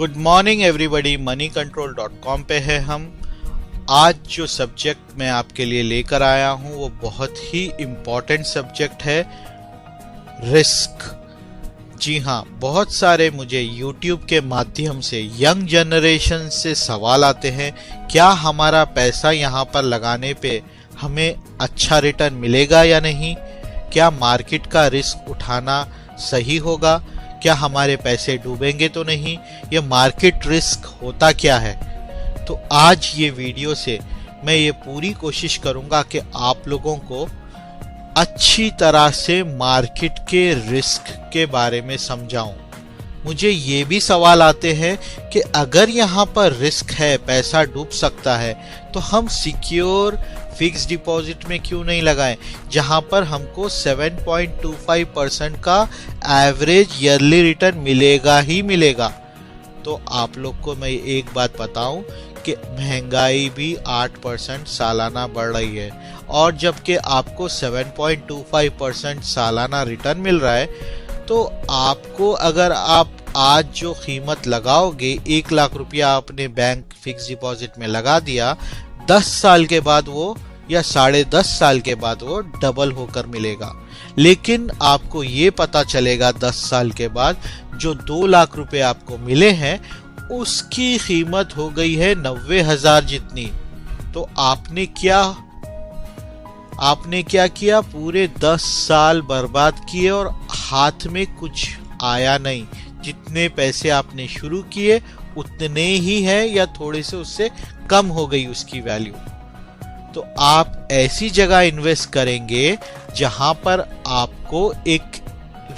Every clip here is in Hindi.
Good morning everybody. moneycontrol.com पे है हम। आज जो सब्जेक्ट मैं आपके लिए लेकर आया हूँ वो बहुत ही इम्पोर्टेंट सब्जेक्ट है, रिस्क। जी हाँ, बहुत सारे मुझे YouTube के माध्यम से यंग जनरेशन से सवाल आते हैं, क्या हमारा पैसा यहाँ पर लगाने पे हमें अच्छा रिटर्न मिलेगा या नहीं, क्या मार्केट का रिस्क उठाना सही होगा, क्या हमारे पैसे डूबेंगे तो नहीं, ये मार्केट रिस्क होता क्या है। तो आज ये वीडियो से मैं ये पूरी कोशिश करूंगा कि आप लोगों को अच्छी तरह से मार्केट के रिस्क के बारे में समझाऊं। मुझे ये भी सवाल आते हैं कि अगर यहाँ पर रिस्क है, पैसा डूब सकता है, तो हम सिक्योर फिक्स डिपॉजिट में क्यों नहीं लगाएं, जहां पर हमको 7.25% का एवरेज ईयरली रिटर्न मिलेगा ही मिलेगा। तो आप लोग को मैं एक बात बताऊं कि महंगाई भी 8% सालाना बढ़ रही है, और जबकि आपको 7.25% सालाना रिटर्न मिल रहा है, तो आपको अगर आप आज जो कीमत लगाओगे, 1 लाख रुपया अपने बैंक फिक्स डिपॉजिट में लगा दिया, 10 साल के बाद वो या 10.5 साल के बाद वो डबल होकर मिलेगा। लेकिन आपको ये पता चलेगा 10 साल के बाद जो 2 लाख रुपए आपको मिले हैं उसकी कीमत हो गई है 90,000 जितनी। तो आपने क्या किया, पूरे 10 साल बर्बाद किए और हाथ में कुछ आया नहीं। जितने पैसे आपने शुरू किए उतने ही है या थोड़े से उससे कम हो गई उसकी वैल्यू। तो आप ऐसी जगह इन्वेस्ट करेंगे जहां पर आपको एक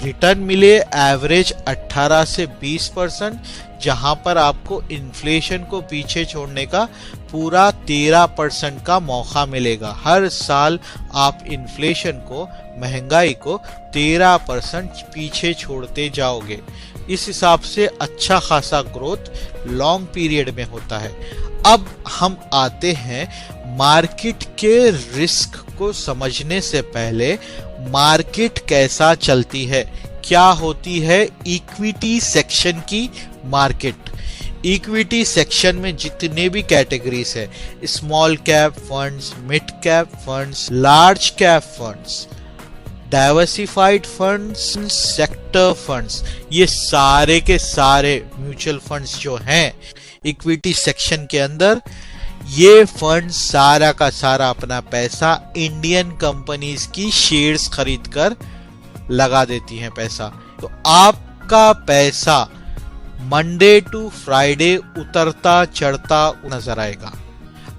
रिटर्न मिले एवरेज 18 से 20%, जहां पर आपको इन्फ्लेशन को पीछे छोड़ने का पूरा 13% का मौका मिलेगा। हर साल आप इन्फ्लेशन को, महंगाई को 13% पीछे छोड़ते जाओगे। इस हिसाब से अच्छा खासा ग्रोथ लॉन्ग पीरियड में होता है। अब हम आते हैं मार्केट के रिस्क को समझने से पहले, मार्केट कैसा चलती है, क्या होती है इक्विटी सेक्शन की मार्केट। इक्विटी सेक्शन में जितने भी कैटेगरीज है, small cap funds, mid cap funds, large cap funds, diversified funds, sector funds, ये सारे के सारे म्यूचुअल फंड्स जो हैं इक्विटी सेक्शन के अंदर, ये फंड सारा का सारा अपना पैसा इंडियन कंपनीज की शेयर्स खरीदकर लगा देती हैं पैसा। तो आपका पैसा मंडे टू फ्राइडे उतरता चढ़ता नजर आएगा।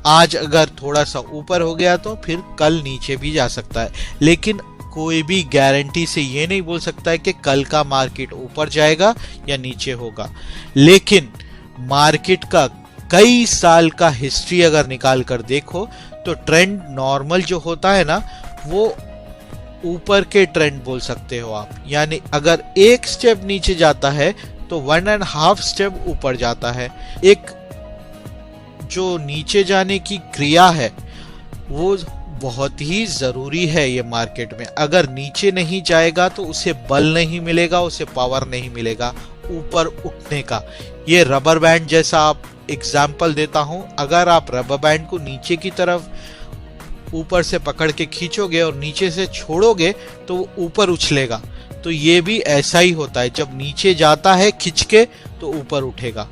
आज अगर थोड़ा सा ऊपर हो गया तो फिर कल नीचे भी जा सकता है, लेकिन कोई भी गारंटी से ये नहीं बोल सकता है कि कल का मार्केट ऊपर जाएगा या नीचे होगा। लेकिन मार्केट का कई साल का हिस्ट्री अगर निकाल कर देखो तो ट्रेंड नॉर्मल जो होता है ना, वो ऊपर के ट्रेंड बोल सकते हो आप। यानी अगर एक स्टेप नीचे जाता है तो 1.5 स्टेप ऊपर जाता है। एक जो नीचे जाने की क्रिया है वो बहुत ही जरूरी है ये मार्केट में। अगर नीचे नहीं जाएगा तो उसे बल नहीं मिलेगा, उसे पावर नहीं मिलेगा ऊपर उठने का। ये रबर बैंड जैसा आप एग्जाम्पल देता हूं, अगर आप रबर बैंड को नीचे की तरफ ऊपर से पकड़ के खींचोगे और नीचे से छोड़ोगे तो वो ऊपर उछलेगा। तो ये भी ऐसा ही होता है, जब नीचे जाता है खींच के तो ऊपर उठेगा।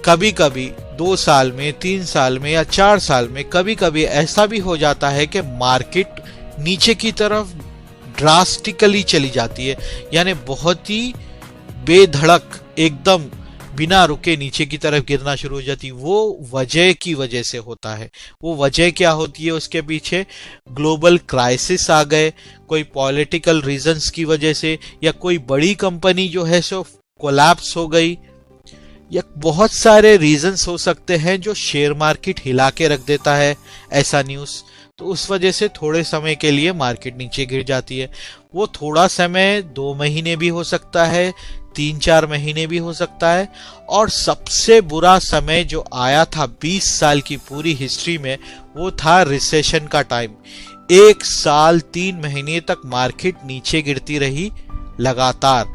कभी कभी 2 साल में, 3 साल में या 4 साल में कभी कभी ऐसा भी हो जाता है कि मार्केट नीचे की तरफ ड्रास्टिकली चली जाती है, यानी बहुत ही बेधड़क एकदम बिना रुके नीचे की तरफ गिरना शुरू हो जाती। वो वजह की वजह से होता है। वो वजह क्या होती है उसके पीछे? ग्लोबल क्राइसिस आ गए, कोई पॉलिटिकल रीजंस की वजह से, या कोई बड़ी कंपनी जो है सो कोलैप्स हो गई, या बहुत सारे रीजंस हो सकते हैं जो शेयर मार्केट हिला के रख देता है ऐसा न्यूज़। तो उस वजह से थोड़े समय के लिए मार्केट नीचे गिर जाती है। वो थोड़ा समय 2 महीने भी हो सकता है, 3-4 महीने भी हो सकता है। और सबसे बुरा समय जो आया था 20 साल की पूरी हिस्ट्री में, वो था रिसेशन का टाइम। 1 साल 3 महीने तक मार्केट नीचे गिरती रही लगातार।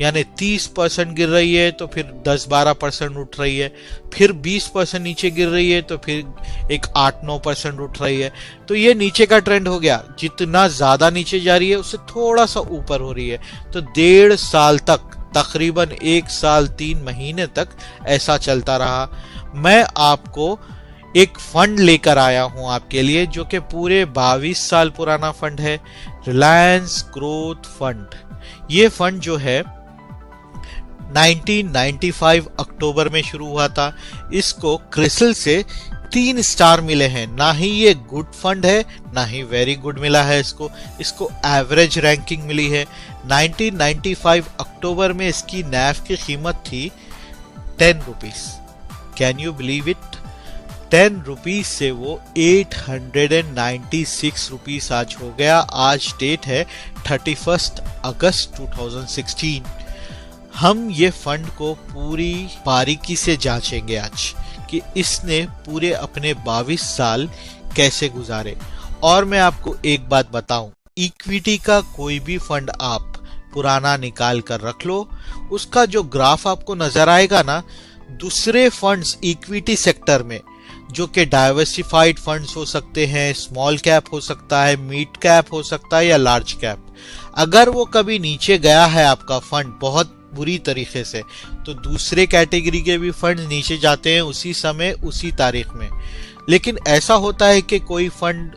यानी 30% गिर रही है तो फिर 10-12% उठ रही है, फिर 20% नीचे गिर रही है तो फिर एक 8-9% उठ रही है। तो ये नीचे का ट्रेंड हो गया, जितना ज्यादा नीचे जा रही है उससे थोड़ा सा ऊपर हो रही है। तो 1.5 साल तक, तकरीबन 1 साल 3 महीने तक ऐसा चलता रहा। मैं आपको एक फंड लेकर आया हूं आपके लिए, जो कि पूरे 22 साल पुराना फंड है, रिलायंस ग्रोथ फंड। ये फंड जो है 1995 अक्टूबर में शुरू हुआ था। इसको क्रिसिल से 3 स्टार मिले हैं। ना ही ये गुड फंड है, ना ही वेरी गुड मिला है इसको एवरेज रैंकिंग मिली है। 1995 अक्टूबर में इसकी नैव की कीमत थी 10 rupees. Can you believe it? 10 rupees से वो 896 रुपीस आज हो गया। आज डेट है 31 अगस्त 2016। हम ये फंड को पूरी बारीकी से जांचेंगे आज कि इसने पूरे अपने 22 साल कैसे गुजारे। और मैं आपको एक बात बताऊं, इक्विटी का कोई भी फंड आप पुराना निकाल कर रख लो, उसका जो ग्राफ आपको नजर आएगा ना, दूसरे फंड्स इक्विटी सेक्टर में, जो कि डाइवर्सिफाइड फंड्स हो सकते हैं, स्मॉल कैप हो सकता है, मिड कैप हो सकता है या लार्ज कैप, अगर वो कभी नीचे गया है आपका फंड बहुत बुरी तरीके से, तो दूसरे कैटेगरी के भी फंड नीचे जाते हैं उसी समय उसी तारीख में। लेकिन ऐसा होता है कि कोई फंड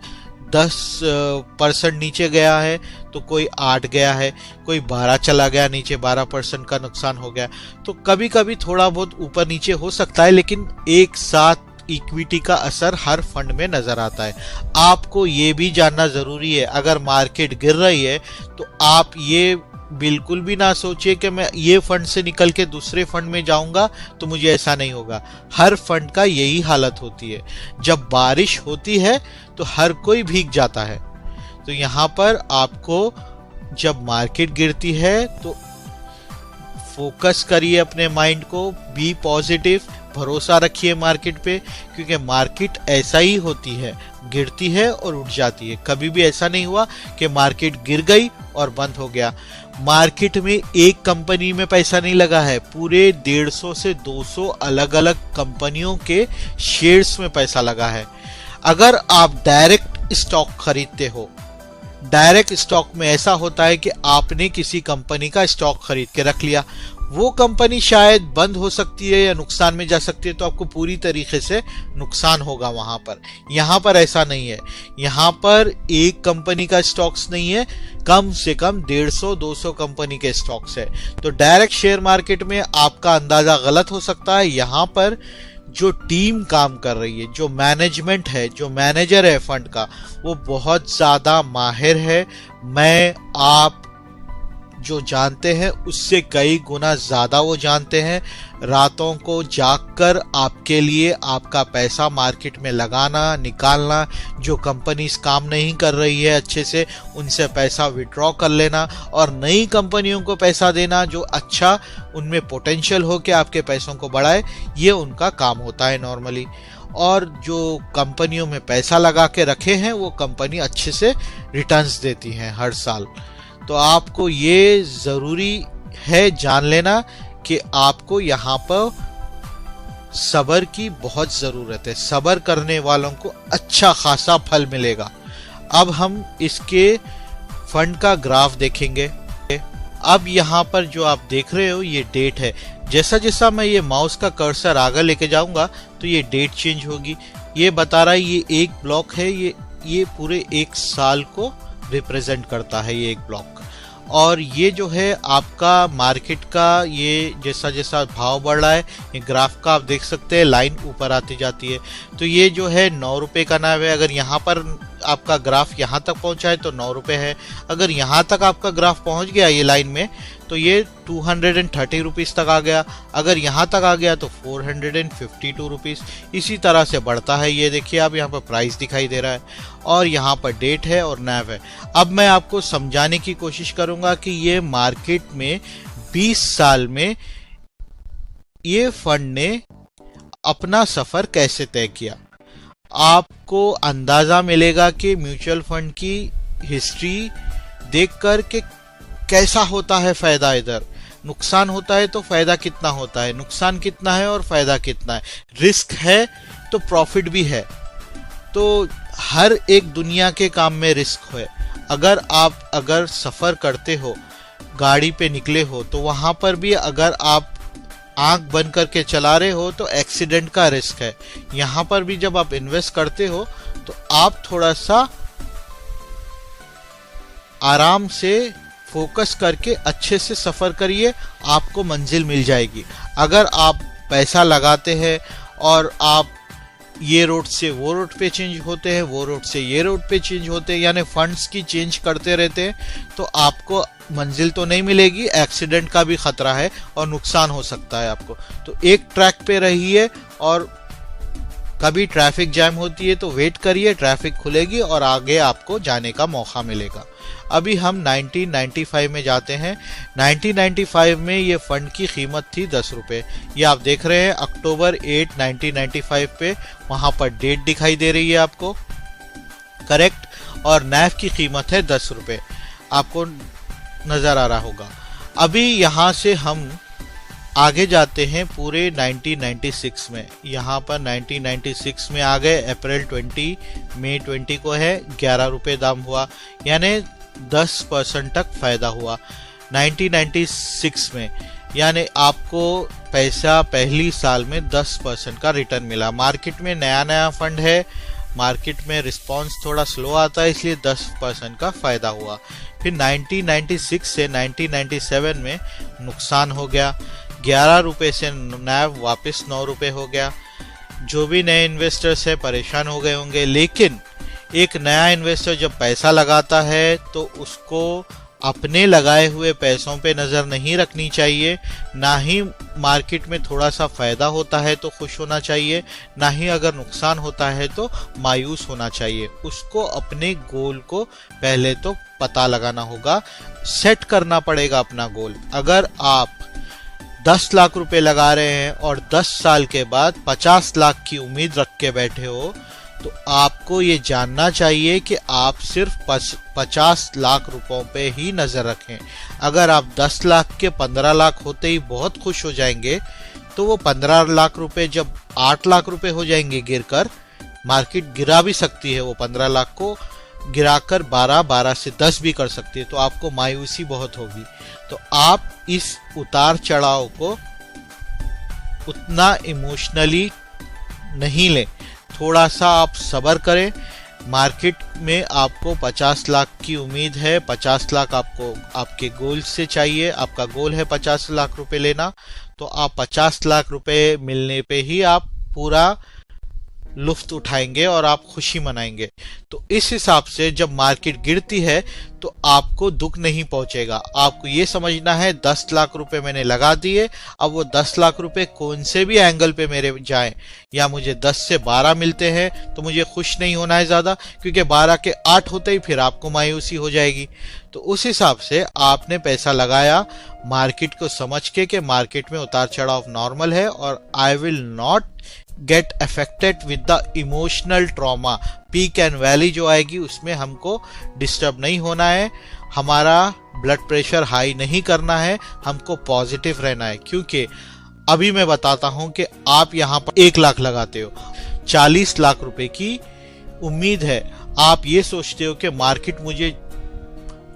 10% नीचे गया है तो कोई 8 गया है, कोई 12 चला गया नीचे, 12% का नुकसान हो गया। तो कभी कभी थोड़ा बहुत ऊपर नीचे हो सकता है, लेकिन एक साथ इक्विटी का असर हर फंड में नजर आता है। आपको ये भी जानना जरूरी है, अगर मार्केट गिर रही है तो आप ये बिल्कुल भी ना सोचिए कि मैं ये फंड से निकल के दूसरे फंड में जाऊंगा तो मुझे ऐसा नहीं होगा। हर फंड का यही हालत होती है। जब बारिश होती है तो हर कोई भीग जाता है। तो यहाँ पर आपको जब मार्केट गिरती है तो फोकस करिए अपने माइंड को, बी पॉजिटिव, भरोसा रखिए मार्केट पे, क्योंकि मार्केट ऐसा ही होती है, गिरती है और उठ जाती है। कभी भी ऐसा नहीं हुआ कि मार्केट गिर गई और बंद हो गया। मार्केट में एक कंपनी में पैसा नहीं लगा है, पूरे 150 से 200 अलग अलग कंपनियों के शेयर्स में पैसा लगा है। अगर आप डायरेक्ट स्टॉक खरीदते हो, डायरेक्ट स्टॉक में ऐसा होता है कि आपने किसी कंपनी का स्टॉक खरीद के रख लिया, वो कंपनी शायद बंद हो सकती है या नुकसान में जा सकती है, तो आपको पूरी तरीके से नुकसान होगा वहां पर। यहां पर ऐसा नहीं है, यहां पर एक कंपनी का स्टॉक्स नहीं है, कम से कम 150-200 कंपनी के स्टॉक्स है। तो डायरेक्ट शेयर मार्केट में आपका अंदाजा गलत हो सकता है। यहां पर जो टीम काम कर रही है, जो मैनेजमेंट है, जो मैनेजर है फंड का, वो बहुत ज्यादा माहिर है। मैं आप जो जानते हैं उससे कई गुना ज्यादा वो जानते हैं। रातों को जागकर आपके लिए आपका पैसा मार्केट में लगाना, निकालना, जो कंपनीज काम नहीं कर रही है अच्छे से उनसे पैसा विड्रॉ कर लेना और नई कंपनियों को पैसा देना जो अच्छा उनमें पोटेंशियल हो कि आपके पैसों को बढ़ाए, ये उनका काम होता है नॉर्मली। और जो कंपनियों में पैसा लगा के रखे हैं वो कंपनी अच्छे से रिटर्न्स देती हैं हर साल। तो आपको ये जरूरी है जान लेना कि आपको यहाँ पर सब्र की बहुत जरूरत है। सब्र करने वालों को अच्छा खासा फल मिलेगा। अब हम इसके फंड का ग्राफ देखेंगे। अब यहाँ पर जो आप देख रहे हो ये डेट है। जैसा जैसा मैं ये माउस का कर्सर आगे लेके जाऊंगा तो ये डेट चेंज होगी। ये बता रहा है ये एक ब्लॉक है, ये पूरे 1 साल को रिप्रेजेंट करता है ये एक ब्लॉक। और ये जो है आपका मार्केट का, ये जैसा जैसा भाव बढ़ रहा है ये ग्राफ का आप देख सकते हैं, लाइन ऊपर आती जाती है। तो ये जो है 9 रुपए का नाव है। अगर यहाँ पर आपका ग्राफ यहाँ तक पहुँचा है तो 9 रुपए है। अगर यहाँ तक आपका ग्राफ पहुँच गया ये लाइन में तो ये 230 रुपीज़ तक आ गया। अगर यहाँ तक आ गया तो 452 रुपीज़। इसी तरह से बढ़ता है। ये देखिए आप यहाँ पर प्राइस दिखाई दे रहा है और यहाँ पर डेट है और नैव है। अब मैं आपको समझाने की कोशिश करूंगा कि ये मार्केट में 20 साल में ये फंड ने अपना सफर कैसे तय किया। आपको अंदाजा मिलेगा कि म्यूचुअल फंड की हिस्ट्री देखकर कि कैसा होता है फायदा इधर। नुकसान होता है तो फायदा कितना होता है, नुकसान कितना है और फायदा कितना है, रिस्क है तो प्रॉफिट भी है। तो हर एक दुनिया के काम में रिस्क है। अगर सफर करते हो, गाड़ी पे निकले हो, तो वहां पर भी अगर आप आंख बंद करके चला रहे हो तो एक्सीडेंट का रिस्क है। यहां पर भी जब आप इन्वेस्ट करते हो तो आप थोड़ा सा आराम से फोकस करके अच्छे से सफर करिए, आपको मंजिल मिल जाएगी। अगर आप पैसा लगाते हैं और आप ये रोड से वो रोड पे चेंज होते हैं, वो रोड से ये रोड पे चेंज होते हैं, यानी फंड्स की चेंज करते रहते हैं, तो आपको मंजिल तो नहीं मिलेगी, एक्सीडेंट का भी खतरा है और नुकसान हो सकता है आपको। तो एक ट्रैक पे रहिए और कभी ट्रैफिक जैम होती है तो वेट करिए, ट्रैफिक खुलेगी और आगे आपको जाने का मौका मिलेगा। अभी हम 1995 में जाते हैं। 1995 में ये फंड की कीमत थी 10 रुपये। ये आप देख रहे हैं अक्टूबर 8 1995 पे वहां पर डेट दिखाई दे रही है आपको, करेक्ट। और नैव की कीमत है 10 रुपये, आपको नजर आ रहा होगा। अभी यहां से हम आगे जाते हैं पूरे 1996 में। यहाँ पर 1996 में आ गए, अप्रैल 20 मई 20 को है, 11 रुपये दाम हुआ, यानी 10% तक फायदा हुआ 1996 में। यानी आपको पैसा पहली साल में 10% का रिटर्न मिला। मार्केट में नया नया फंड है, मार्केट में रिस्पांस थोड़ा स्लो आता है, इसलिए 10% का फायदा हुआ। फिर 1996 से 1997 में नुकसान हो गया, 11 रुपये से नैव वापस 9 रुपये हो गया। जो भी नए इन्वेस्टर्स है परेशान हो गए होंगे, लेकिन एक नया इन्वेस्टर जब पैसा लगाता है तो उसको अपने लगाए हुए पैसों पे नज़र नहीं रखनी चाहिए। ना ही मार्केट में थोड़ा सा फायदा होता है तो खुश होना चाहिए, ना ही अगर नुकसान होता है तो मायूस होना चाहिए। उसको अपने गोल को पहले तो पता लगाना होगा, सेट करना पड़ेगा अपना गोल। अगर आप 10 लाख रुपए लगा रहे हैं और 10 साल के बाद 50 लाख की उम्मीद रख के बैठे हो, तो आपको ये जानना चाहिए कि आप सिर्फ 50 लाख रुपयों पे ही नजर रखें। अगर आप 10 लाख के 15 लाख होते ही बहुत खुश हो जाएंगे, तो वो 15 लाख रुपए जब 8 लाख रुपए हो जाएंगे गिरकर, मार्केट गिरा भी सकती है, वो 15 लाख को गिराकर 12 से 10 भी कर सकती है, तो आपको मायूसी बहुत होगी। तो आप इस उतार चढ़ाव को उतना इमोशनली नहीं लें, थोड़ा सा आप सब्र करें। मार्केट में आपको 50 लाख की उम्मीद है, 50 लाख आपको आपके गोल से चाहिए, आपका गोल है 50 लाख रुपए लेना, तो आप 50 लाख रुपए मिलने पे ही आप पूरा लुफ्त उठाएंगे और आप खुशी मनाएंगे। तो इस हिसाब से जब मार्केट गिरती है तो आपको दुख नहीं पहुंचेगा। आपको ये समझना है 10 लाख रुपए मैंने लगा दिए, अब वो 10 लाख रुपए कौन से भी एंगल पे मेरे जाएं, या मुझे 10 से 12 मिलते हैं तो मुझे खुश नहीं होना है ज्यादा, क्योंकि 12 के 8 होते ही फिर आपको मायूसी हो जाएगी। तो उस हिसाब से आपने पैसा लगाया मार्केट को समझ के कि मार्केट में उतार चढ़ाव नॉर्मल है और I will not get affected with the emotional trauma. Peak and valley जो आएगी उसमें हमको डिस्टर्ब नहीं होना है, हमारा ब्लड प्रेशर हाई नहीं करना है, हमको पॉजिटिव रहना है। क्योंकि अभी मैं बताता हूं कि आप यहां पर 1 लाख लगाते हो, 40 लाख रुपए की उम्मीद है, आप ये सोचते हो कि मार्केट मुझे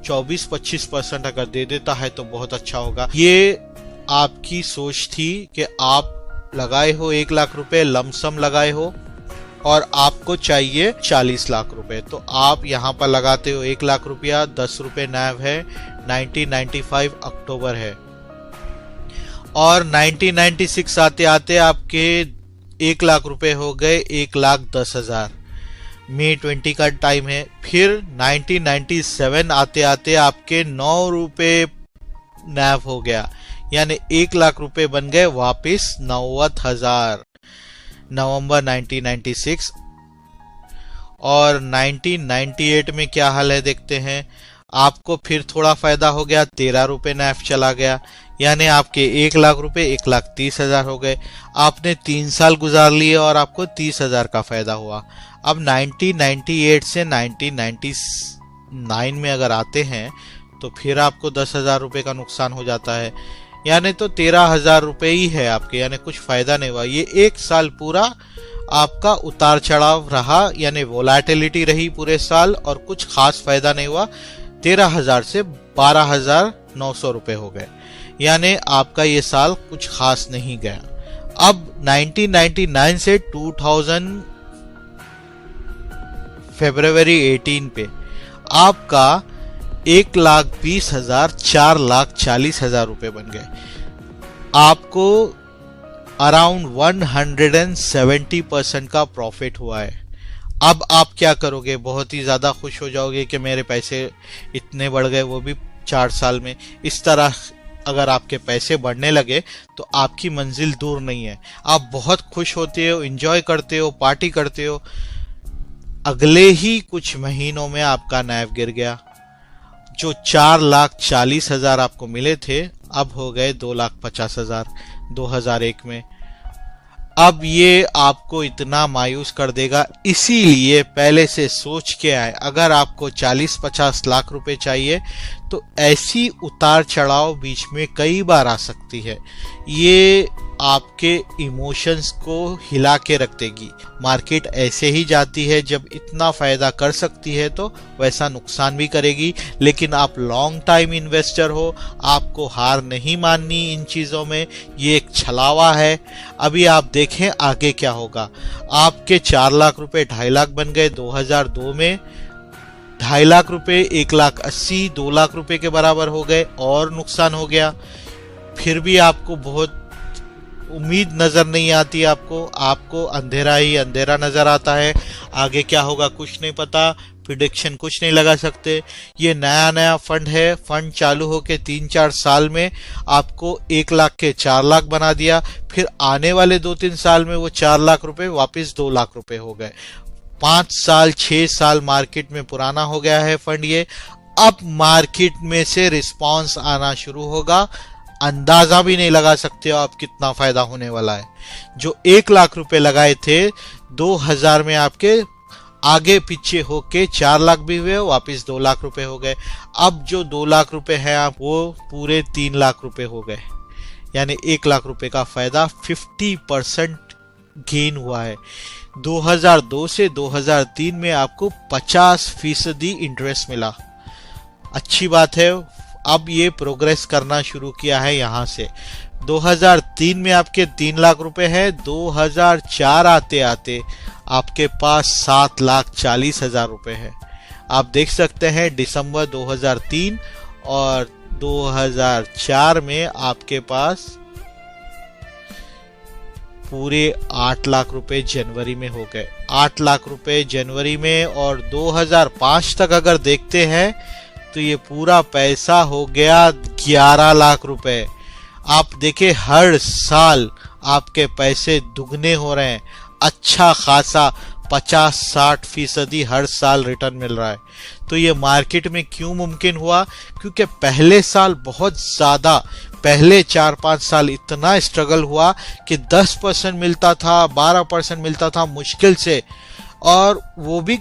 24-25% अगर दे देता है तो बहुत अच्छा होगा। ये आपकी सोच थी कि आप लगाए हो 1 लाख रुपए, लमसम लगाए हो और आपको चाहिए 40 लाख रुपए, तो आप यहां पर लगाते हो 1 लाख रुपया, 10 रुपए नैव है, 1995 अक्टूबर है। और 1996 आते आते आपके 1 लाख रुपए हो गए 1,10,000, मई 20 का टाइम है। फिर 1997 आते आते आपके 9 रुपए नैव हो गया, यानी 1 लाख रुपए बन गए वापिस 90,000, नवंबर 1996। और 1998 में क्या हाल है देखते हैं। आपको फिर थोड़ा फायदा हो गया, 13 रुपए नैफ चला गया, यानी आपके 1 लाख रुपए 1,30,000 हो गए। आपने 3 साल गुजार लिए और आपको 30,000 का फायदा हुआ। अब 1998 से 1999 में अगर आते हैं तो फिर आपको 10,000 रुपए का नुकसान हो जाता है। यानी तो 13,000 रुपये ही है आपके, यानी कुछ फायदा नहीं हुआ। ये एक साल पूरा आपका उतार चढ़ाव रहा, यानी वोलेटिलिटी रही पूरे साल और कुछ खास फायदा नहीं हुआ। 13,000 से 12,900 रुपये हो गए, यानी आपका ये साल कुछ खास नहीं गया। अब 1999 से 2000 फरवरी 18 पे आपका 1,20,000 4,40,000 रुपये बन गए। आपको अराउंड 170% का प्रॉफिट हुआ है। अब आप क्या करोगे? बहुत ही ज़्यादा खुश हो जाओगे कि मेरे पैसे इतने बढ़ गए, वो भी 4 साल में। इस तरह अगर आपके पैसे बढ़ने लगे तो आपकी मंजिल दूर नहीं है। आप बहुत खुश होते हो, एंजॉय करते हो, पार्टी करते हो। अगले ही कुछ महीनों में आपका नैव गिर गया। जो 4,40,000 आपको मिले थे अब हो गए 2,50,000 2001 में। अब ये आपको इतना मायूस कर देगा, इसीलिए पहले से सोच के आए। अगर आपको 40-50 लाख रुपए चाहिए तो ऐसी उतार चढ़ाव बीच में कई बार आ सकती है। ये आपके इमोशंस को हिला के रख देगी। मार्केट ऐसे ही जाती है, जब इतना फायदा कर सकती है तो वैसा नुकसान भी करेगी। लेकिन आप लॉन्ग टाइम इन्वेस्टर हो, आपको हार नहीं माननी इन चीज़ों में। ये एक छलावा है। अभी आप देखें आगे क्या होगा। आपके 4 लाख रुपए 2.5 लाख बन गए 2002 में। 2.5 लाख रुपए 1,80,000 2 लाख रुपए के बराबर हो गए और नुकसान हो गया। फिर भी आपको बहुत उम्मीद नजर नहीं आती। आपको अंधेरा ही अंधेरा नजर आता है। आगे क्या होगा कुछ नहीं पता, प्रिडिक्शन कुछ नहीं लगा सकते। ये नया फंड है। फंड चालू होके 3-4 साल में आपको 1 लाख के 4 लाख बना दिया। फिर आने वाले 2-3 साल में वो 4 लाख रुपए वापस 2 लाख रुपए हो गए। 5 साल 6 साल मार्केट में पुराना हो गया है फंड ये। अब मार्केट में से रिस्पांस आना शुरू होगा। अंदाजा भी नहीं लगा सकते हो आप कितना फायदा होने वाला है। जो 1 लाख रुपए लगाए थे 2000 में आपके आगे पीछे होके 4 लाख भी हुए, वापस 2 लाख रुपए हो गए। अब जो 2 लाख रुपए है आप वो पूरे 3 लाख रुपए हो गए, यानी 1 लाख रुपए का फायदा 50% गेन हुआ है। 2002 से 2003 में आपको 50% इंटरेस्ट मिला। अच्छी बात है। अब ये प्रोग्रेस करना शुरू किया है यहाँ से। 2003 में आपके 3 लाख रुपए है। 2004 आते आते आपके पास 7,40,000 रुपए है। आप देख सकते हैं दिसंबर 2003 और 2004 में आपके पास पूरे 8 लाख रुपए जनवरी में हो गए। 8 लाख रुपए जनवरी में, और 2005 तक अगर देखते हैं तो ये पूरा पैसा हो गया 11 लाख रुपए। आप देखे हर साल आपके पैसे दुगने हो रहे हैं। अच्छा खासा 50-60% हर साल रिटर्न मिल रहा है। तो ये मार्केट में क्यों मुमकिन हुआ? क्योंकि पहले साल बहुत ज्यादा, पहले 4-5 साल इतना स्ट्रगल हुआ कि 10% मिलता था, 12% मिलता था मुश्किल से, और वो भी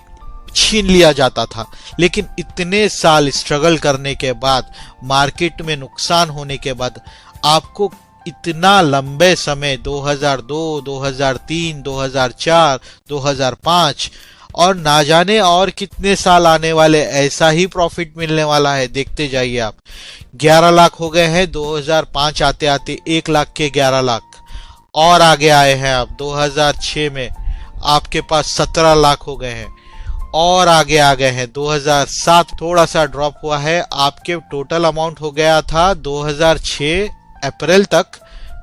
छीन लिया जाता था। लेकिन इतने साल स्ट्रगल करने के बाद, मार्केट में नुकसान होने के बाद, आपको इतना लंबे समय 2002, 2003, 2004, 2005 और ना जाने और कितने साल आने वाले, ऐसा ही प्रॉफिट मिलने वाला है। देखते जाइए आप। 11 लाख हो गए हैं 2005 आते आते, 1 लाख के 11 लाख और आगे आए हैं आप। 2006 में आपके पास 17 लाख हो गए हैं और आगे आ गए हैं। 2007 थोड़ा सा ड्रॉप हुआ है। आपके टोटल अमाउंट हो गया था 2006 अप्रैल तक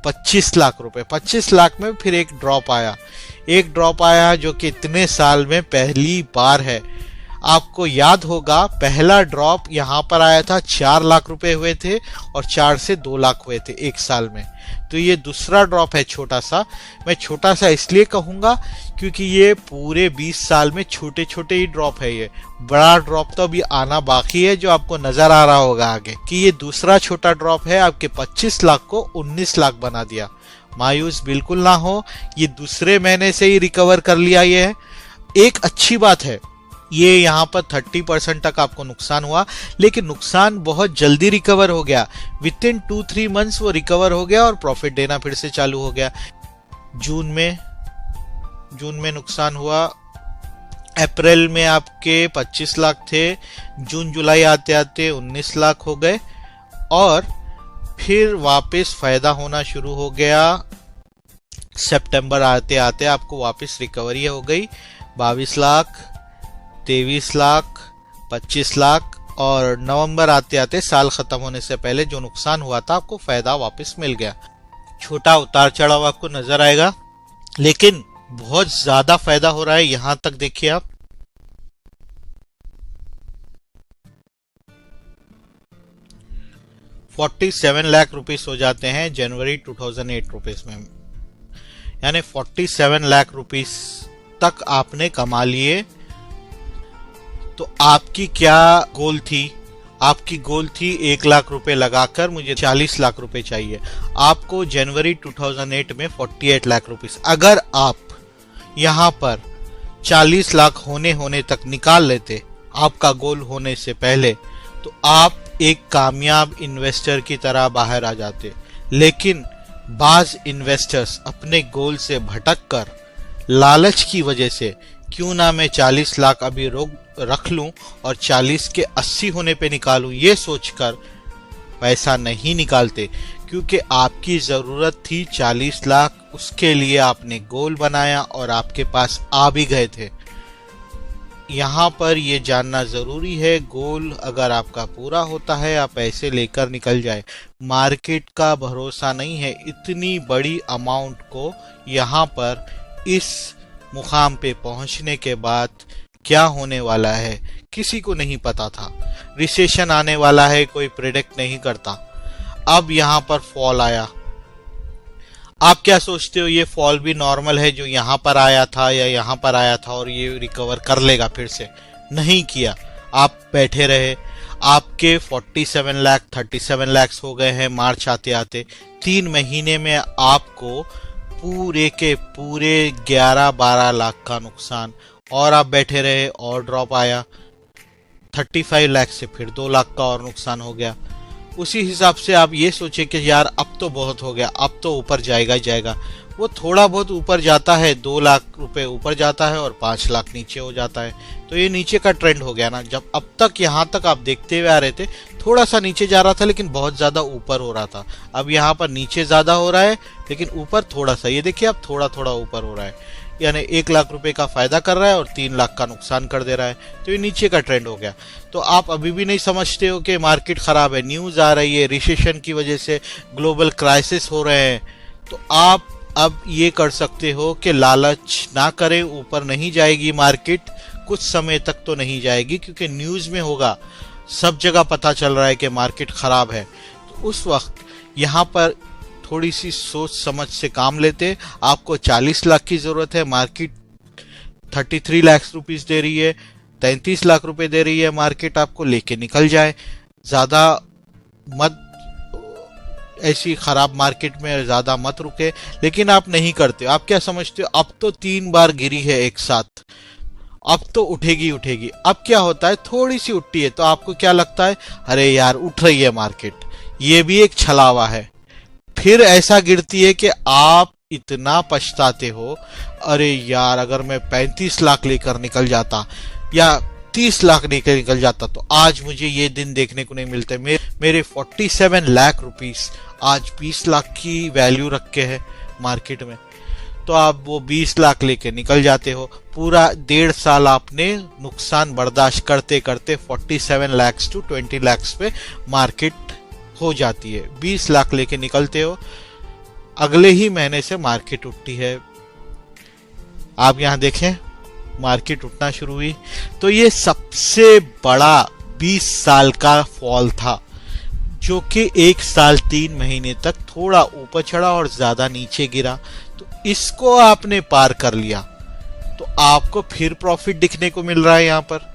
25 लाख रुपए। 25 लाख में फिर एक ड्रॉप आया जो कि इतने साल में पहली बार है। आपको याद होगा पहला ड्रॉप यहाँ पर आया था, 4 लाख रुपए हुए थे और 4 से 2 लाख हुए थे एक साल में। तो ये दूसरा ड्रॉप है छोटा सा। मैं छोटा सा इसलिए कहूंगा क्योंकि ये पूरे 20 साल में छोटे छोटे ही ड्रॉप है। ये बड़ा ड्रॉप तो अभी आना बाकी है, जो आपको नजर आ रहा होगा आगे, कि ये दूसरा छोटा ड्रॉप है। आपके 25 लाख को 19 लाख बना दिया। मायूस बिल्कुल ना हो, ये दूसरे महीने से ही रिकवर कर लिया। ये एक अच्छी बात है। ये यहाँ पर 30% तक आपको नुकसान हुआ, लेकिन नुकसान बहुत जल्दी रिकवर हो गया। विद इन 2-3 मंथ्स वो रिकवर हो गया और प्रॉफिट देना फिर से चालू हो गया। जून में नुकसान हुआ। अप्रैल में आपके 25 लाख थे, जून जुलाई आते आते 19 लाख हो गए और फिर वापस फायदा होना शुरू हो गया। सितंबर आते आते आपको वापस रिकवरी हो गई। 22 लाख, 23 लाख, 25 लाख और नवंबर आते आते साल खत्म होने से पहले जो नुकसान हुआ था आपको फायदा वापस मिल गया। छोटा उतार चढ़ाव आपको नजर आएगा, लेकिन बहुत ज्यादा फायदा हो रहा है। यहां तक देखिए आप, $47 लाख रुपीस हो जाते हैं जनवरी 2008 रुपीस में, यानी 47 लाख रुपीस तक आपने कमा लिए। तो आपकी क्या गोल थी? आपकी गोल थी 1 लाख रुपए लगाकर मुझे 40 लाख रुपए चाहिए। आपको जनवरी 2008 में 48 लाख रुपीस, अगर आप यहां पर 40 लाख होने तक निकाल लेते आपका गोल होने से पहले, तो आप एक कामयाब इन्वेस्टर की तरह बाहर आ जाते। लेकिन बाज इन्वेस्टर्स अपने गोल से भटक कर लालच की वजह से, क्यों ना मैं 40 लाख अभी रख लूं और 40 के 80 होने पे निकालूं, ये सोचकर पैसा नहीं निकालते, क्योंकि आपकी जरूरत थी 40 लाख। उसके लिए आपने गोल बनाया और आपके पास आ भी गए थे। यहाँ पर ये जानना जरूरी है, गोल अगर आपका पूरा होता है आप पैसे लेकर निकल जाए। मार्केट का भरोसा नहीं है। इतनी बड़ी अमाउंट को यहाँ पर इस मुकाम पे पहुंचने के बाद क्या होने वाला है किसी को नहीं पता था। रिसेशन आने वाला है कोई प्रेडिक्ट नहीं करता। अब यहाँ पर फॉल आया। आप क्या सोचते हो ये फॉल भी नॉर्मल है, जो यहाँ पर आया था या यहाँ पर आया था और ये रिकवर कर लेगा फिर से? नहीं किया, आप बैठे रहे। आपके 47 लाख 37 लाख हो गए हैं मार्च आते आते। 3 महीने में आपको पूरे के पूरे 11-12 लाख का नुकसान, और आप बैठे रहे और ड्रॉप आया। 35 लाख से फिर 2 लाख का और नुकसान हो गया। उसी हिसाब से आप ये सोचे कि यार अब तो बहुत हो गया, अब तो ऊपर जाएगा ही जाएगा। वो थोड़ा बहुत ऊपर जाता है, 2 लाख रुपए ऊपर जाता है और 5 लाख नीचे हो जाता है। तो ये नीचे का ट्रेंड हो गया ना। जब अब तक यहाँ तक आप देखते हुए आ रहे थे, थोड़ा सा नीचे जा रहा था लेकिन बहुत ज्यादा ऊपर हो रहा था। अब यहाँ पर नीचे ज्यादा हो रहा है लेकिन ऊपर थोड़ा सा, ये देखिए अब थोड़ा थोड़ा ऊपर हो रहा है। यानी 1 लाख रुपए का फायदा कर रहा है और 3 लाख का नुकसान कर दे रहा है। तो ये नीचे का ट्रेंड हो गया। तो आप अभी भी नहीं समझते हो कि मार्केट खराब है, न्यूज आ रही है, रिसेशन की वजह से ग्लोबल क्राइसिस हो रहे हैं। तो आप अब ये कर सकते हो कि लालच ना करें। ऊपर नहीं जाएगी मार्केट, कुछ समय तक तो नहीं जाएगी, क्योंकि न्यूज में होगा, सब जगह पता चल रहा है कि मार्केट खराब है। तो उस वक्त यहाँ पर थोड़ी सी सोच समझ से काम लेते। आपको 40 लाख की जरूरत है, मार्केट 33 लाख रुपीस दे रही है, 33 लाख रुपए दे रही है मार्केट, आपको लेके निकल जाए। ज्यादा मत ऐसी खराब मार्केट में ज्यादा मत रुके। लेकिन आप नहीं करते। आप क्या समझते हो, अब तो 3 बार गिरी है एक साथ, अब तो उठेगी उठेगी। अब क्या होता है, थोड़ी सी उठती है तो आपको क्या लगता है, अरे यार उठ रही है मार्केट, ये भी एक छलावा है। फिर ऐसा गिरती है कि आप इतना पछताते हो, अरे यार अगर मैं 35 लाख लेकर निकल जाता या 30 लाख लेकर निकल जाता तो आज मुझे ये दिन देखने को नहीं मिलते। मेरे 47 लाख रुपीस आज 20 लाख की वैल्यू रखे हैं मार्केट में। तो आप वो 20 लाख लेके निकल जाते हो। पूरा 1.5 साल आपने नुकसान बर्दाश्त करते करते 47 लाख टू 20 लाख पे मार्केट हो जाती है। 20 लाख लेके निकलते हो, अगले ही महीने से मार्केट उठती है। आप यहां देखें, मार्केट उठना शुरू हुई। तो ये सबसे बड़ा 20 साल का फॉल था, जो कि 1 साल 3 महीने तक थोड़ा ऊपर चढ़ा और ज्यादा नीचे गिरा। तो इसको आपने पार कर लिया तो आपको फिर प्रॉफिट दिखने को मिल रहा है यहां पर।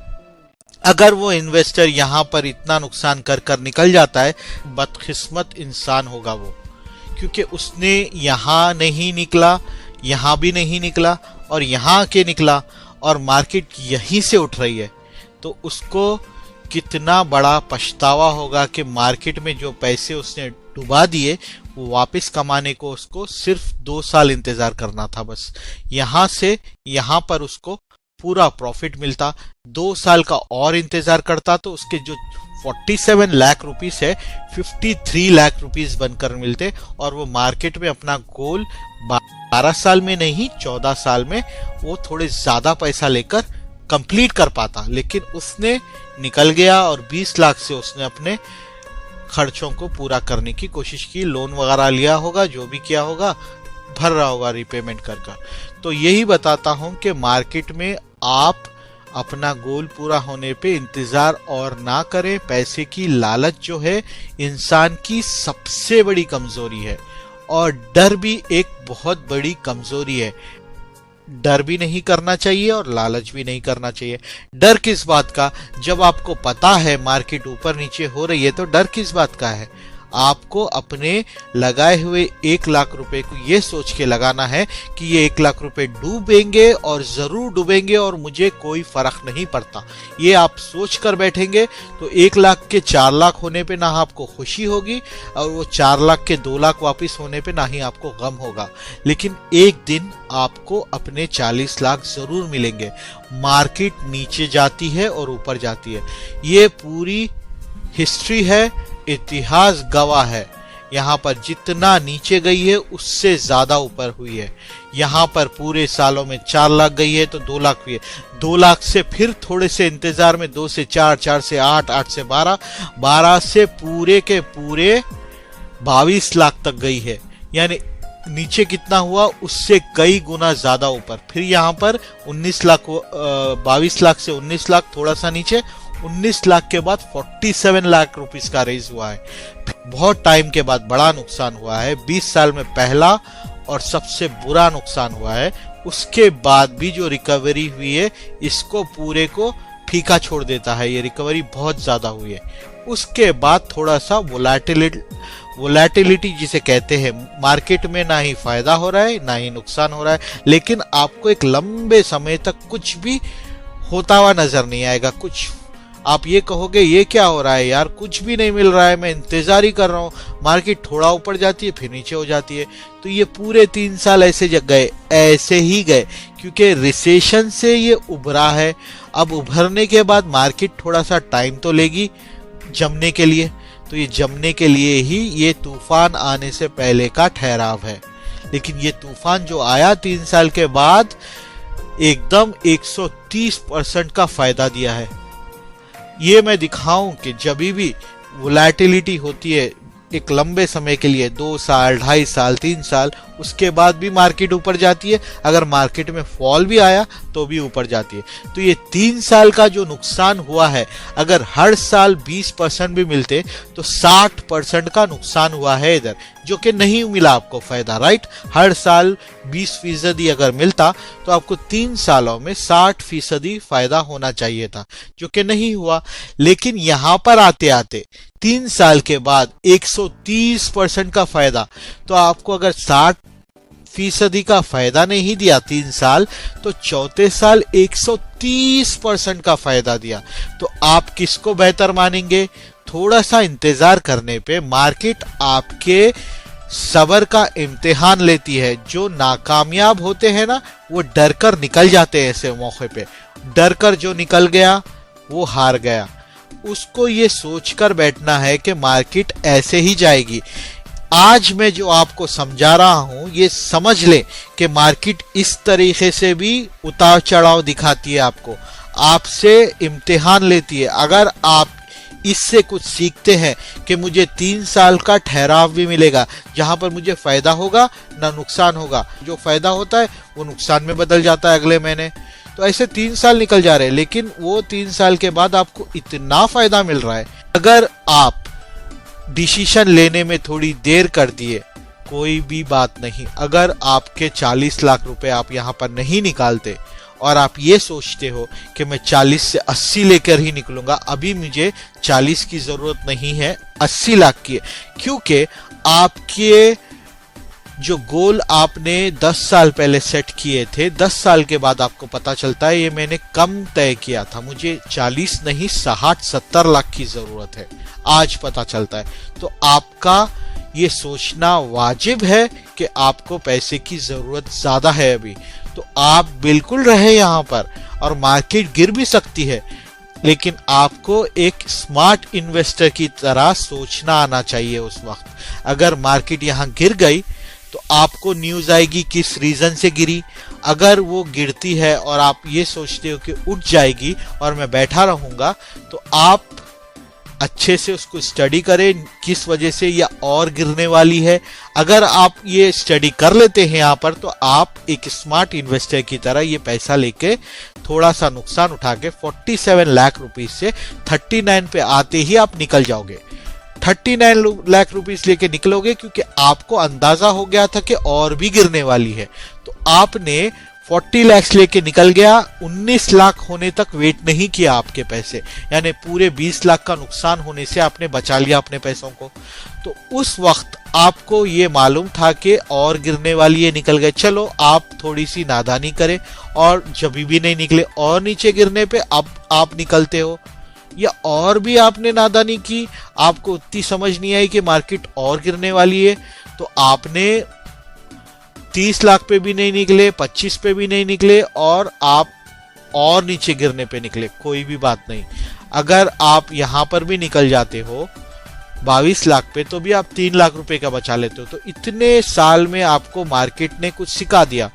अगर वो इन्वेस्टर यहां पर इतना नुकसान कर कर निकल जाता है, बदकिस्मत इंसान होगा वो, क्योंकि उसने यहां नहीं निकला, यहां भी नहीं निकला और यहां के निकला और मार्केट यहीं से उठ रही है, तो उसको कितना बड़ा पछतावा होगा कि मार्केट में जो पैसे उसने डुबा दिए वो वापस कमाने को उसको सिर्फ 2 साल इंतजार करना था बस। यहां से यहां पर उसको पूरा प्रॉफिट मिलता। 2 साल का और इंतजार करता तो उसके जो 47 लाख रुपीस है 53 लाख रुपीस बनकर मिलते और वो मार्केट में अपना गोल 12 साल में नहीं 14 साल में वो थोड़े ज्यादा पैसा लेकर कंप्लीट कर पाता। लेकिन उसने निकल गया और 20 लाख से उसने अपने खर्चों को पूरा करने की कोशिश की, लोन वगैरह लिया होगा, जो भी किया होगा भर रहा होगा रिपेमेंट कर। तो यही बताता हूं कि मार्केट में आप अपना गोल पूरा होने पे इंतजार और ना करें। पैसे की लालच जो है इंसान की सबसे बड़ी कमजोरी है और डर भी एक बहुत बड़ी कमजोरी है। डर भी नहीं करना चाहिए और लालच भी नहीं करना चाहिए। डर किस बात का? जब आपको पता है मार्केट ऊपर नीचे हो रही है तो डर किस बात का है? आपको अपने लगाए हुए 1 लाख रुपए को ये सोच के लगाना है कि ये 1 लाख रुपए डूबेंगे और जरूर डूबेंगे और मुझे कोई फर्क नहीं पड़ता। ये आप सोच कर बैठेंगे तो 1 लाख के 4 लाख होने पे ना आपको खुशी होगी और वो 4 लाख के 2 लाख वापिस होने पे ना ही आपको गम होगा। लेकिन एक दिन आपको अपने 40 लाख जरूर मिलेंगे। मार्केट नीचे जाती है और ऊपर जाती है, ये पूरी हिस्ट्री है, इतिहास गवाह है। यहाँ पर जितना नीचे गई है उससे ज्यादा ऊपर हुई है। यहाँ पर पूरे सालों में 4 लाख गई है तो 2 लाख हुई है, 2 लाख से फिर थोड़े से इंतजार में 2 से 4, 4 से 8, 8 से 12, 12 से पूरे के पूरे 22 लाख तक गई है। यानी नीचे कितना हुआ उससे कई गुना ज्यादा ऊपर। फिर यहाँ पर 19 लाख 22 लाख से 19 लाख थोड़ा सा नीचे, 19 लाख के बाद 47 लाख रुपीस का रेज हुआ है। बहुत टाइम के बाद बड़ा नुकसान हुआ है। 20 साल में पहला और सबसे बुरा नुकसान हुआ है। उसके बाद भी जो रिकवरी हुई है इसको पूरे को फीका छोड़ देता है। ये रिकवरी बहुत ज्यादा हुई है। उसके बाद थोड़ा सा वोलेटिलिटी जिसे कहते हैं, मार्केट में ना ही फायदा हो रहा है ना ही नुकसान हो रहा है, लेकिन आपको एक लंबे समय तक कुछ भी होता हुआ नजर नहीं आएगा। कुछ आप ये कहोगे ये क्या हो रहा है यार, कुछ भी नहीं मिल रहा है, मैं इंतजार ही कर रहा हूँ। मार्केट थोड़ा ऊपर जाती है फिर नीचे हो जाती है। तो ये पूरे 3 साल ऐसे गए, ऐसे ही गए, क्योंकि रिसेशन से ये उभरा है। अब उभरने के बाद मार्केट थोड़ा सा टाइम तो लेगी जमने के लिए। तो ये जमने के लिए ही ये तूफान आने से पहले का ठहराव है। लेकिन ये तूफान जो आया 3 साल के बाद एकदम 130% का फायदा दिया है। ये मैं दिखाऊं कि जब भी वोलेटिलिटी होती है एक लंबे समय के लिए, 2 साल, 2.5 साल, 3 साल, उसके बाद भी मार्केट ऊपर जाती है। अगर मार्केट में फॉल भी आया तो भी ऊपर जाती है। तो ये 3 साल का जो नुकसान हुआ है, अगर हर साल 20% भी मिलते तो 60% का नुकसान हुआ है इधर, जो कि नहीं मिला आपको फायदा। राइट, हर साल 20% अगर मिलता तो आपको 3 सालों में 60% फायदा होना चाहिए था, जो कि नहीं हुआ। लेकिन यहां पर आते आते 3 साल के बाद 130% का फायदा। तो आपको अगर 60% का फायदा नहीं दिया 3 साल, तो चौथे साल 130% का फायदा दिया। तो आप किसको बेहतर मानेंगे? थोड़ा सा इंतजार करने पे मार्केट आपके सब्र का इम्तिहान लेती है। जो नाकामयाब होते हैं ना, वो डर कर निकल जाते हैं ऐसे मौके पे। डर कर जो निकल गया वो हार गया। उसको ये सोचकर बैठना है कि मार्केट ऐसे ही जाएगी। आज मैं जो आपको समझा रहा हूं ये समझ ले कि मार्केट इस तरीके से भी उतार चढ़ाव दिखाती है, आपको आपसे इम्तिहान लेती है। अगर आप इससे कुछ सीखते हैं कि मुझे 3 साल का ठहराव भी मिलेगा जहां पर मुझे फायदा होगा ना नुकसान होगा। जो फायदा होता है वो नुकसान में बदल जाता है अगले महीने। तो ऐसे 3 साल निकल जा रहे हैं, लेकिन वो 3 साल के बाद आपको इतना फायदा मिल रहा है। अगर आप डिसीजन लेने में थोड़ी देर कर दिए, कोई भी बात नहीं। अगर आपके 40 लाख रुपए आप यहाँ पर नहीं निकालते और आप ये सोचते हो कि मैं 40 से 80 लेकर ही निकलूंगा, अभी मुझे 40 की जरूरत नहीं है, 80 लाख की है, क्योंकि आपके जो गोल आपने 10 साल पहले सेट किए थे, 10 साल के बाद आपको पता चलता है ये मैंने कम तय किया था, मुझे 40 नहीं 60-70 लाख की जरूरत है, आज पता चलता है। तो आपका ये सोचना वाजिब है कि आपको पैसे की जरूरत ज्यादा है अभी, तो आप बिल्कुल रहे यहाँ पर, और मार्केट गिर भी सकती है, लेकिन आपको एक स्मार्ट इन्वेस्टर की तरह सोचना आना चाहिए उस वक्त। अगर मार्केट यहाँ गिर गई तो आपको न्यूज आएगी किस रीजन से गिरी। अगर वो गिरती है और आप ये सोचते हो कि उठ जाएगी और मैं बैठा रहूंगा, तो आप अच्छे से उसको स्टडी करें किस वजह से या और गिरने वाली है। अगर आप ये स्टडी कर लेते हैं यहाँ पर, तो आप एक स्मार्ट इन्वेस्टर की तरह ये पैसा लेके थोड़ा सा नुकसान उठा के 47 लाख रुपीस से 39 पे आते ही आप निकल जाओगे। 39 लाख रुपीस लेके निकलोगे क्योंकि आपको अंदाजा हो गया था कि और भी गिरने वाली है, तो आपने 40 लाख लेके निकल गया, 19 लाख होने तक वेट नहीं किया आपके पैसे, यानी पूरे 20 लाख का नुकसान होने से आपने बचा लिया अपने पैसों को। तो उस वक्त आपको ये मालूम था कि और गिरने वाली है, निकल गए, चलो आप थोड़ी सी नादानी करें और जब भी नहीं निकले और नीचे गिरने पे अब आप निकलते हो, या और भी आपने नादानी की, आपको उतनी समझ नहीं आई कि मार्केट और गिरने वाली है, तो आपने 30 लाख पे भी नहीं निकले, 25 पे भी नहीं निकले और आप और नीचे गिरने पे निकले, कोई भी बात नहीं। अगर आप यहां पर भी निकल जाते हो 22 लाख पे, तो भी आप 3 लाख रुपए का बचा लेते हो। तो इतने साल में आपको मार्केट ने कुछ सिखा दिया।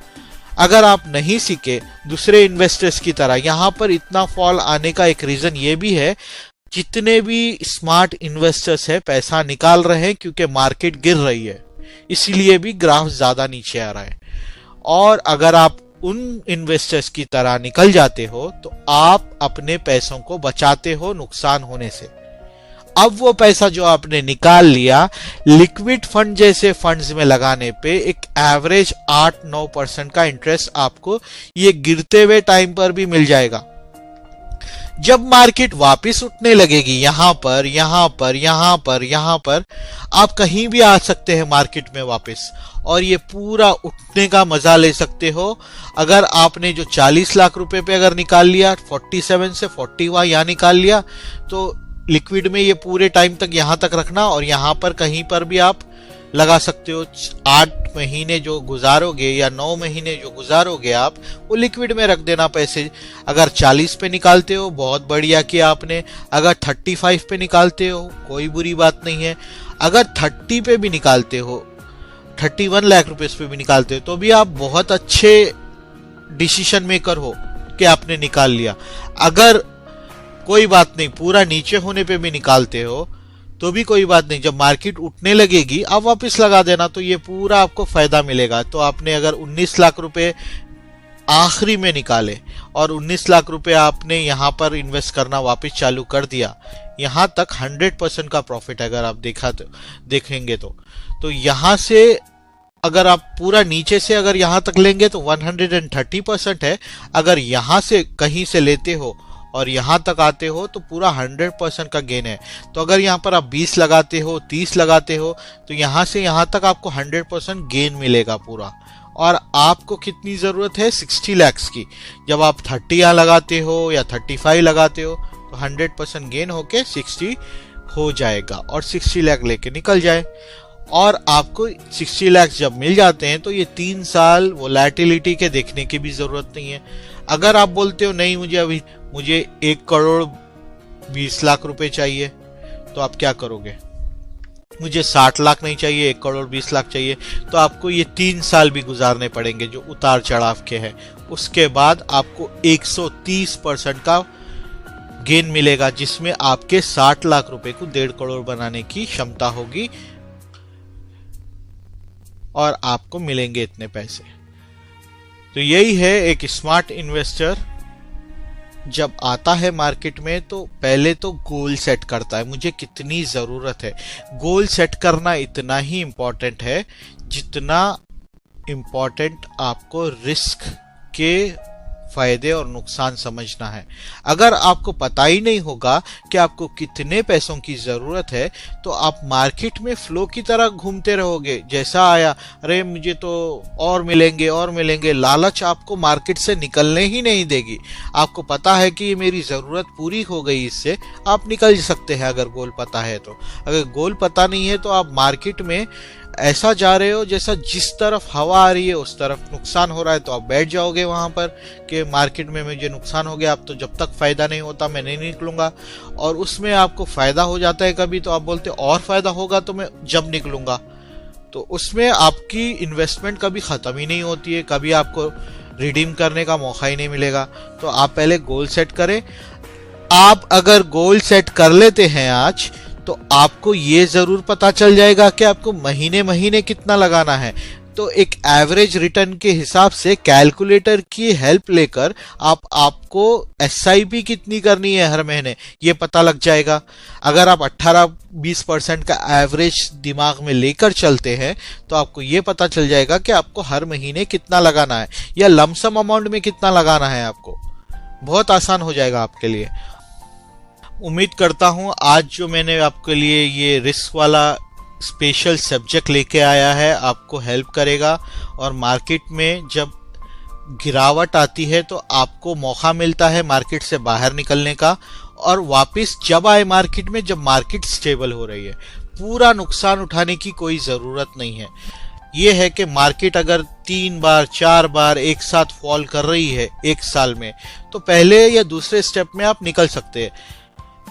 अगर आप नहीं सीखे दूसरे इन्वेस्टर्स की तरह, यहां पर इतना फॉल आने का एक रीजन ये भी है, जितने भी स्मार्ट इन्वेस्टर्स है पैसा निकाल रहे हैं क्योंकि मार्केट गिर रही है, इसीलिए भी ग्राफ ज्यादा नीचे आ रहा है। और अगर आप उन इन्वेस्टर्स की तरह निकल जाते हो तो आप अपने पैसों को बचाते हो नुकसान होने से। अब वो पैसा जो आपने निकाल लिया लिक्विड फंड जैसे फंड्स में लगाने पे एक एवरेज 8-9% का इंटरेस्ट आपको ये गिरते हुए टाइम पर भी मिल जाएगा। जब मार्केट वापस उठने लगेगी, यहां पर यहां पर यहां पर यहां पर, आप कहीं भी आ सकते हैं मार्केट में वापस, और ये पूरा उठने का मजा ले सकते हो। अगर आपने जो 40 लाख रुपए पे अगर निकाल लिया, 47 से 41 यहां निकाल लिया, तो लिक्विड में ये पूरे टाइम तक यहां तक रखना, और यहां पर कहीं पर भी आप लगा सकते हो। 8 महीने जो गुजारोगे या 9 महीने जो गुजारोगे आप, वो लिक्विड में रख देना पैसे। अगर 40 पे निकालते हो बहुत बढ़िया किया आपने, अगर 35 पे निकालते हो कोई बुरी बात नहीं है, अगर 30 पे भी निकालते हो, 31 लाख रुपए पे भी निकालते हो, तो भी आप बहुत अच्छे डिसीजन मेकर हो कि आपने निकाल लिया। अगर कोई बात नहीं पूरा नीचे होने पे भी निकालते हो तो भी कोई बात नहीं, जब मार्केट उठने लगेगी आप वापस लगा देना, तो ये पूरा आपको फायदा मिलेगा। तो आपने अगर 19 लाख रुपए आखिरी में निकाले और 19 लाख रुपए आपने यहां पर इन्वेस्ट करना वापस चालू कर दिया, यहां तक 100% का प्रॉफिट अगर आप देखेंगे तो यहां से अगर आप पूरा नीचे से अगर यहां तक लेंगे तो 130% है। अगर यहां से कहीं से लेते हो और यहां तक आते हो तो पूरा 100% का गेन है। तो अगर यहां पर आप 20 लगाते हो, 30 लगाते हो, तो यहां से यहां तक आपको 100% गेन मिलेगा पूरा। और आपको कितनी जरूरत है? 60 लाख की। जब आप 30 यहां लगाते हो या 35 लगाते हो तो 100% गेन होके 60 हो जाएगा और 60 लाख लेके निकल जाए। और आपको 60 लाख जब मिल जाते हैं तो ये 3 साल वोलेटिलिटी के देखने की भी जरूरत नहीं है। अगर आप बोलते हो नहीं मुझे 1 करोड़ 20 लाख रुपए चाहिए, तो आप क्या करोगे? मुझे 60 लाख नहीं चाहिए, 1 करोड़ 20 लाख चाहिए, तो आपको ये 3 साल भी गुजारने पड़ेंगे जो उतार चढ़ाव के हैं। उसके बाद आपको 130% का गेन मिलेगा, जिसमें आपके 60 लाख रुपए को 1.5 करोड़ बनाने की क्षमता होगी और आपको मिलेंगे इतने पैसे। तो यही है, एक स्मार्ट इन्वेस्टर जब आता है मार्केट में तो पहले तो गोल सेट करता है, मुझे कितनी जरूरत है। गोल सेट करना इतना ही इंपॉर्टेंट है जितना इंपॉर्टेंट आपको रिस्क के फायदे और नुकसान समझना है। अगर आपको पता ही नहीं होगा कि आपको कितने पैसों की जरूरत है तो आप मार्केट में फ्लो की तरह घूमते रहोगे। जैसा आया, अरे मुझे तो और मिलेंगे और मिलेंगे, लालच आपको मार्केट से निकलने ही नहीं देगी। आपको पता है कि ये मेरी जरूरत पूरी हो गई, इससे आप निकल सकते हैं अगर गोल पता है तो। अगर गोल पता नहीं है तो आप मार्केट में ऐसा जा रहे हो जैसा जिस तरफ हवा आ रही है उस तरफ नुकसान हो रहा है, तो आप बैठ जाओगे वहां पर कि मार्केट में मुझे नुकसान हो गया, अब तो जब तक फायदा नहीं होता मैं नहीं निकलूंगा। और उसमें आपको फायदा हो जाता है कभी, तो आप बोलते और फायदा होगा तो मैं जब निकलूंगा। तो उसमें आपकी इन्वेस्टमेंट कभी खत्म ही नहीं होती है, कभी आपको रिडीम करने का मौका ही नहीं मिलेगा। तो आप पहले गोल सेट करें। आप अगर गोल सेट कर लेते हैं आज, तो आपको ये जरूर पता चल जाएगा कि आपको महीने महीने कितना लगाना है। तो एक एवरेज रिटर्न के हिसाब से कैलकुलेटर की हेल्प लेकर आपको एसआईपी कितनी करनी है हर महीने ये पता लग जाएगा। अगर आप 18-20% का एवरेज दिमाग में लेकर चलते हैं तो आपको ये पता चल जाएगा कि आपको हर महीने कितना लगाना है या लमसम अमाउंट में कितना लगाना है। आपको बहुत आसान हो जाएगा आपके लिए। उम्मीद करता हूं आज जो मैंने आपके लिए ये रिस्क वाला स्पेशल सब्जेक्ट लेके आया है आपको हेल्प करेगा। और मार्केट में जब गिरावट आती है तो आपको मौका मिलता है मार्केट से बाहर निकलने का, और वापस जब आए मार्केट में जब मार्केट स्टेबल हो रही है। पूरा नुकसान उठाने की कोई ज़रूरत नहीं है। ये है कि मार्केट अगर 3 बार 4 बार एक साथ फॉल कर रही है एक साल में, तो पहले या दूसरे स्टेप में आप निकल सकते हैं।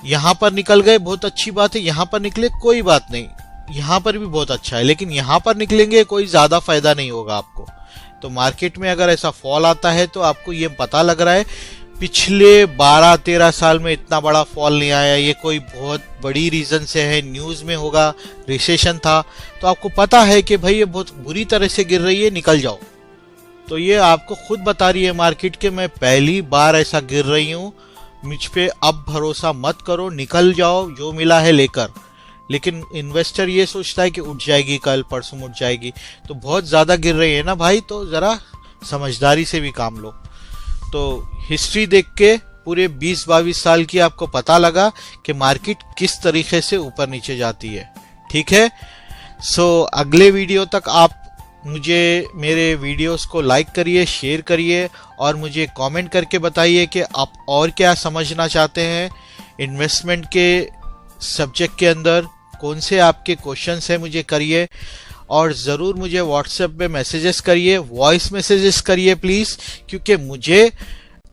यहां पर निकल गए बहुत अच्छी बात है, यहां पर निकले कोई बात नहीं, यहां पर भी बहुत अच्छा है, लेकिन यहां पर निकलेंगे कोई ज्यादा फायदा नहीं होगा आपको। तो मार्केट में अगर ऐसा फॉल आता है तो आपको ये पता लग रहा है पिछले 12-13 साल में इतना बड़ा फॉल नहीं आया, ये कोई बहुत बड़ी रीजन से है, न्यूज में होगा रिसेशन था, तो आपको पता है कि भाई ये बहुत बुरी तरह से गिर रही है, निकल जाओ। तो ये आपको खुद बता रही है मार्केट के मैं पहली बार ऐसा गिर रही हूं, मुझ पे अब भरोसा मत करो, निकल जाओ, जो मिला है लेकर। लेकिन इन्वेस्टर ये सोचता है कि उठ जाएगी, कल परसों उठ जाएगी, तो बहुत ज्यादा गिर रही है ना भाई, तो जरा समझदारी से भी काम लो। तो हिस्ट्री देख के पूरे 20-22 साल की आपको पता लगा कि मार्केट किस तरीके से ऊपर नीचे जाती है। ठीक है, सो अगले वीडियो तक आप मुझे मेरे वीडियोस को लाइक करिए, शेयर करिए और मुझे कमेंट करके बताइए कि आप और क्या समझना चाहते हैं इन्वेस्टमेंट के सब्जेक्ट के अंदर, कौन से आपके क्वेश्चंस हैं मुझे करिए। और ज़रूर मुझे व्हाट्सएप पे मैसेजेस करिए, वॉइस मैसेजेस करिए प्लीज़, क्योंकि मुझे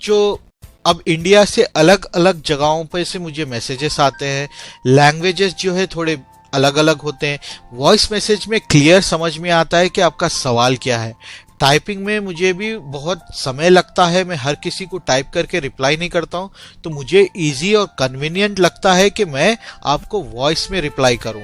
जो अब इंडिया से अलग अलग जगहों पे से मुझे मैसेजेस आते हैं, लैंग्वेजेस जो है थोड़े अलग अलग होते हैं। वॉइस मैसेज में क्लियर समझ में आता है कि आपका सवाल क्या है। टाइपिंग में मुझे भी बहुत समय लगता है, मैं हर किसी को टाइप करके रिप्लाई नहीं करता हूं, तो मुझे इजी और कन्वीनियंट लगता है कि मैं आपको वॉइस में रिप्लाई करूं।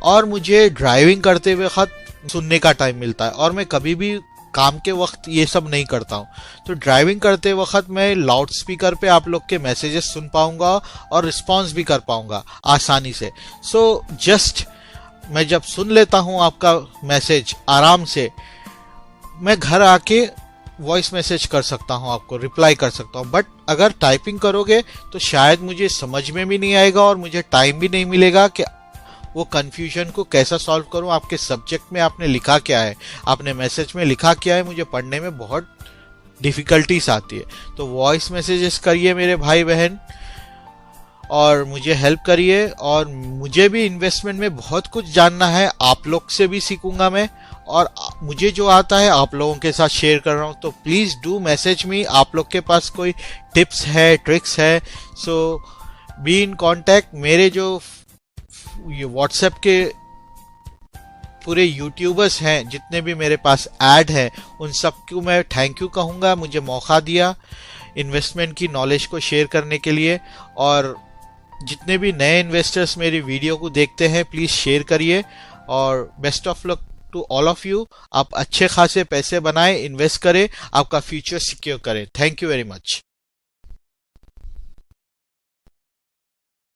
और मुझे ड्राइविंग करते हुए वक्त सुनने का टाइम मिलता है और मैं कभी भी काम के वक्त ये सब नहीं करता हूँ, तो ड्राइविंग करते वक्त मैं लाउड स्पीकर पे आप लोग के मैसेजेस सुन पाऊंगा और रिस्पॉन्स भी कर पाऊंगा आसानी से। सो जस्ट मैं जब सुन लेता हूँ आपका मैसेज आराम से, मैं घर आके वॉइस मैसेज कर सकता हूँ, आपको रिप्लाई कर सकता हूँ। बट अगर टाइपिंग करोगे तो शायद मुझे समझ में भी नहीं आएगा और मुझे टाइम भी नहीं मिलेगा कि वो कंफ्यूजन को कैसा सॉल्व करूं। आपके सब्जेक्ट में आपने लिखा क्या है, आपने मैसेज में लिखा क्या है, मुझे पढ़ने में बहुत डिफिकल्टीज आती है। तो वॉइस मैसेजेस करिए मेरे भाई बहन और मुझे हेल्प करिए। और मुझे भी इन्वेस्टमेंट में बहुत कुछ जानना है, आप लोग से भी सीखूंगा मैं, और मुझे जो आता है आप लोगों के साथ शेयर कर रहा हूं। तो प्लीज डू मैसेज मी, आप लोग के पास कोई टिप्स है, ट्रिक्स है, सो बी इन कॉन्टैक्ट। मेरे जो ये व्हाट्सएप के पूरे यूट्यूबर्स हैं जितने भी मेरे पास ऐड हैं, उन सबको मैं थैंक यू कहूँगा, मुझे मौका दिया इन्वेस्टमेंट की नॉलेज को शेयर करने के लिए। और जितने भी नए इन्वेस्टर्स मेरी वीडियो को देखते हैं प्लीज़ शेयर करिए। और best of luck to all of you. आप अच्छे खासे पैसे बनाएं, इन्वेस्ट करें, आपका फ्यूचर सिक्योर करें। Thank you very much.